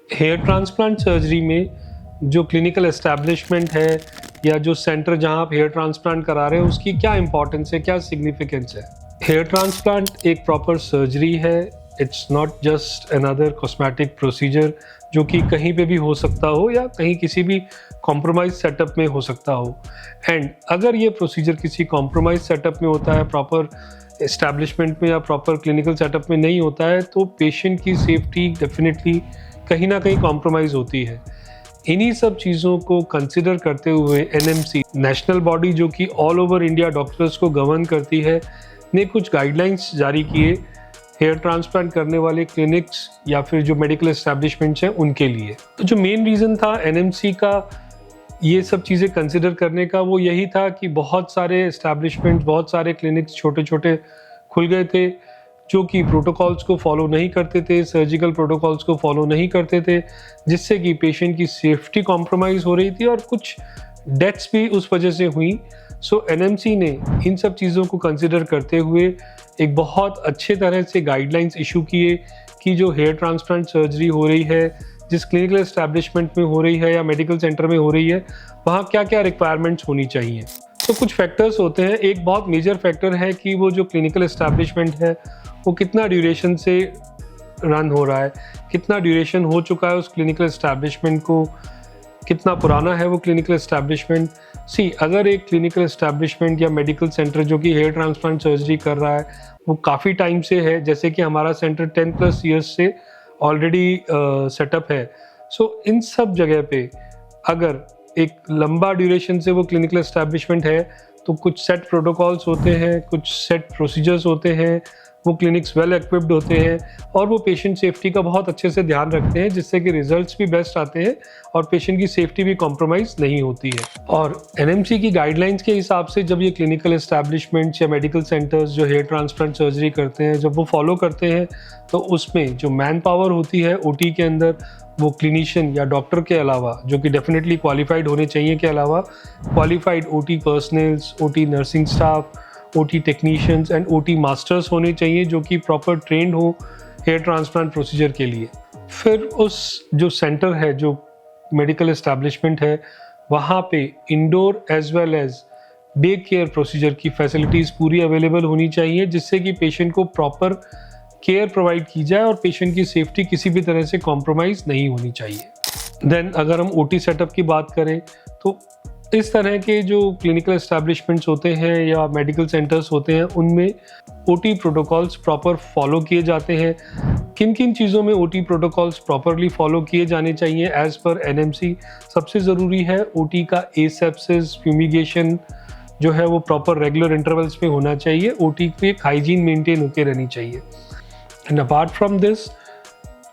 Hair transplant surgery में जो clinical establishment है या जो सेंटर जहां आप हेयर ट्रांसप्लांट करा रहे हैं उसकी क्या इंपॉर्टेंस है, क्या सिग्निफिकेंस है। हेयर ट्रांसप्लांट एक प्रॉपर सर्जरी है। It's not just another cosmetic procedure जो कि कहीं पे भी हो सकता हो या कहीं किसी भी कॉम्प्रोमाइज सेटअप में हो सकता हो। एंड अगर ये प्रोसीजर किसी कॉम्प्रोमाइज सेटअप में होता है, प्रॉपर एस्टैब्लिशमेंट में या प्रॉपर क्लिनिकल सेटअप में नहीं होता है, तो पेशेंट की सेफ्टी डेफिनेटली कहीं ना कहीं कॉम्प्रोमाइज़ होती है। इन्हीं सब चीज़ों को कंसिडर करते हुए एनएमसी, नेशनल बॉडी जो कि ऑल ओवर इंडिया डॉक्टर्स को गवर्न करती है, ने कुछ गाइडलाइंस जारी किए हेयर ट्रांसप्लांट करने वाले क्लिनिक्स या फिर जो मेडिकल एस्टैब्लिशमेंट्स हैं उनके लिए। तो जो मेन रीज़न था एनएमसी का ये सब चीज़ें कंसिडर करने का, वो यही था कि बहुत सारे एस्टैब्लिशमेंट, बहुत सारे क्लिनिक्स छोटे छोटे खुल गए थे जो कि प्रोटोकॉल्स को फॉलो नहीं करते थे, सर्जिकल प्रोटोकॉल्स को फॉलो नहीं करते थे, जिससे कि पेशेंट की सेफ्टी कॉम्प्रोमाइज़ हो रही थी और कुछ डेथ्स भी उस वजह से हुई। सो एनएमसी ने इन सब चीज़ों को कंसिडर करते हुए एक बहुत अच्छे तरह से गाइडलाइंस इशू किए कि जो हेयर ट्रांसप्लांट सर्जरी हो रही है, जिस क्लिनिकल एस्टैब्लिशमेंट में हो रही है या मेडिकल सेंटर में हो रही है, वहाँ क्या क्या रिक्वायरमेंट्स होनी चाहिए। तो कुछ फैक्टर्स होते हैं। एक बहुत मेजर फैक्टर है कि वो जो क्लिनिकल एस्टैब्लिशमेंट है वो कितना ड्यूरेशन से रन हो रहा है, कितना ड्यूरेशन हो चुका है उस क्लिनिकल एस्टैब्लिशमेंट को, कितना पुराना है वो क्लिनिकल एस्टैब्लिशमेंट। अगर एक क्लिनिकल एस्टैब्लिशमेंट या मेडिकल सेंटर जो कि हेयर ट्रांसप्लांट सर्जरी कर रहा है वो काफ़ी टाइम से है, जैसे कि हमारा सेंटर 10+ ईयर्स से ऑलरेडी सेटअप है, सो इन सब जगह पे अगर एक लंबा ड्यूरेशन से वो क्लिनिकल एस्टैब्लिशमेंट है तो कुछ सेट प्रोटोकॉल्स होते हैं, कुछ सेट प्रोसीजर्स होते हैं, वो क्लिनिक्स वेल इक्विप्ड होते हैं और वो पेशेंट सेफ्टी का बहुत अच्छे से ध्यान रखते हैं, जिससे कि रिजल्ट्स भी बेस्ट आते हैं और पेशेंट की सेफ्टी भी कॉम्प्रोमाइज़ नहीं होती है। और एनएमसी की गाइडलाइंस के हिसाब से जब ये क्लिनिकल एस्टैब्लिशमेंट्स या मेडिकल सेंटर्स जो हेयर ट्रांसप्लांट सर्जरी करते हैं, जब वो फॉलो करते हैं, तो उसमें जो मैन पावर होती है ओटी के अंदर, वो क्लिनिशियन या डॉक्टर के अलावा, जो कि डेफिनेटली क्वालिफाइड होने चाहिए, के अलावा qualified OT personnels, OT nursing staff, OT technicians and OT masters होने चाहिए जो कि प्रॉपर ट्रेंड हो हेयर ट्रांसप्लांट प्रोसीजर के लिए। फिर उस जो सेंटर है, जो मेडिकल एस्टैब्लिशमेंट है, वहाँ पे indoor as well as day care procedure की फैसिलिटीज़ पूरी अवेलेबल होनी चाहिए, जिससे कि पेशेंट को प्रॉपर केयर प्रोवाइड की जाए और पेशेंट की सेफ्टी किसी भी तरह से कॉम्प्रोमाइज़ नहीं होनी चाहिए। देन अगर हम ओटी सेटअप की बात करें तो इस तरह के जो क्लिनिकल एस्टैब्लिशमेंट्स होते हैं या मेडिकल सेंटर्स होते हैं उनमें ओटी प्रोटोकॉल्स प्रॉपर फॉलो किए जाते हैं। किन किन चीज़ों में ओटी प्रोटोकॉल्स प्रॉपरली फॉलो किए जाने चाहिए एज़ पर एनएमसी? सबसे ज़रूरी है ओटी का एसेप्सिस फ्यूमिगेशन जो है वो प्रॉपर रेगुलर इंटरवल्स पे होना चाहिए। ओटी की एक हाइजीन मेंटेन होकर रहनी चाहिए। एंड अपार्ट फ्रॉम दिस,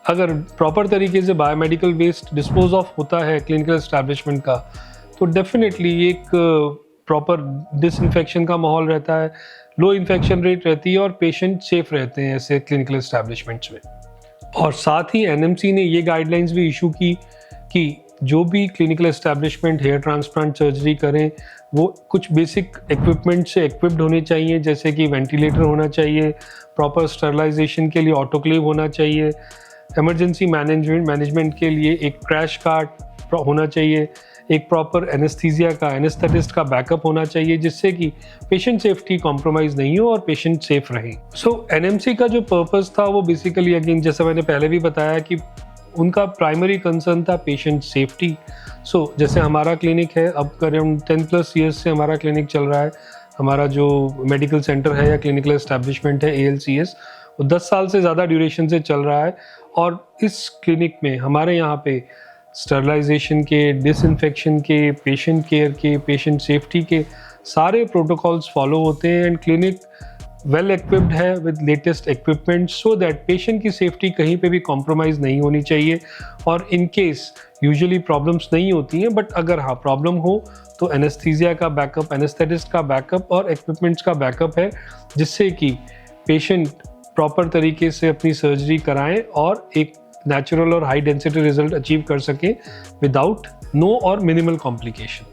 अगर प्रॉपर तरीके से बायोमेडिकल वेस्ट डिस्पोज ऑफ होता है क्लिनिकल एस्टैब्लिशमेंट का, तो डेफिनेटली एक प्रॉपर डिसइंफेक्शन का माहौल रहता है, लो इन्फेक्शन रेट रहती है और पेशेंट सेफ रहते हैं ऐसे क्लिनिकल एस्टैब्लिशमेंट्स में। और साथ ही एनएमसी ने ये गाइडलाइंस भी इशू की कि जो भी clinical establishment hair transplant surgery करें वो कुछ बेसिक इक्विपमेंट से इक्विप्ड होने चाहिए, जैसे कि वेंटिलेटर होना चाहिए, प्रॉपर स्टरलाइजेशन के लिए ऑटोक्लेव होना चाहिए, इमरजेंसी मैनेजमेंट के लिए एक क्रैश कार्ट होना चाहिए, एक प्रॉपर एनेस्थीसिया का, एनेस्थेटिस्ट का बैकअप होना चाहिए, जिससे कि पेशेंट सेफ्टी कॉम्प्रोमाइज़ नहीं हो और पेशेंट सेफ रहे। सो एनएमसी का जो पर्पस था वो बेसिकली, अगेन जैसे मैंने पहले भी बताया, कि उनका प्राइमरी कंसर्न था पेशेंट सेफ्टी। सो जैसे हमारा क्लिनिक है, अब अराउंड 10+ ईयर्स से हमारा क्लिनिक चल रहा है, हमारा जो मेडिकल सेंटर है या क्लिनिकल एस्टैब्लिशमेंट है ALCS, वो 10 साल से ज़्यादा ड्यूरेशन से चल रहा है। और इस क्लिनिक में हमारे यहाँ पे स्टरलाइजेशन के, डिसइंफेक्शन के, पेशेंट केयर के, पेशेंट सेफ्टी के सारे प्रोटोकॉल्स फॉलो होते हैं एंड क्लिनिक वेल इक्विप्ड है with latest equipment, so that patient की सेफ्टी कहीं पे भी कॉम्प्रोमाइज़ नहीं होनी चाहिए। और इन केस यूजुअली प्रॉब्लम्स नहीं होती हैं, बट अगर हाँ प्रॉब्लम हो तो एनेस्थीसिया का बैकअप, एनेस्थेटिस्ट का बैकअप और इक्विपमेंट्स का बैकअप है, जिससे कि पेशेंट प्रॉपर तरीके से अपनी सर्जरी कराएं और एक नेचुरल और हाई डेंसिटी रिजल्ट अचीव कर सकें विदाउट नो और मिनिमल कॉम्प्लिकेशन।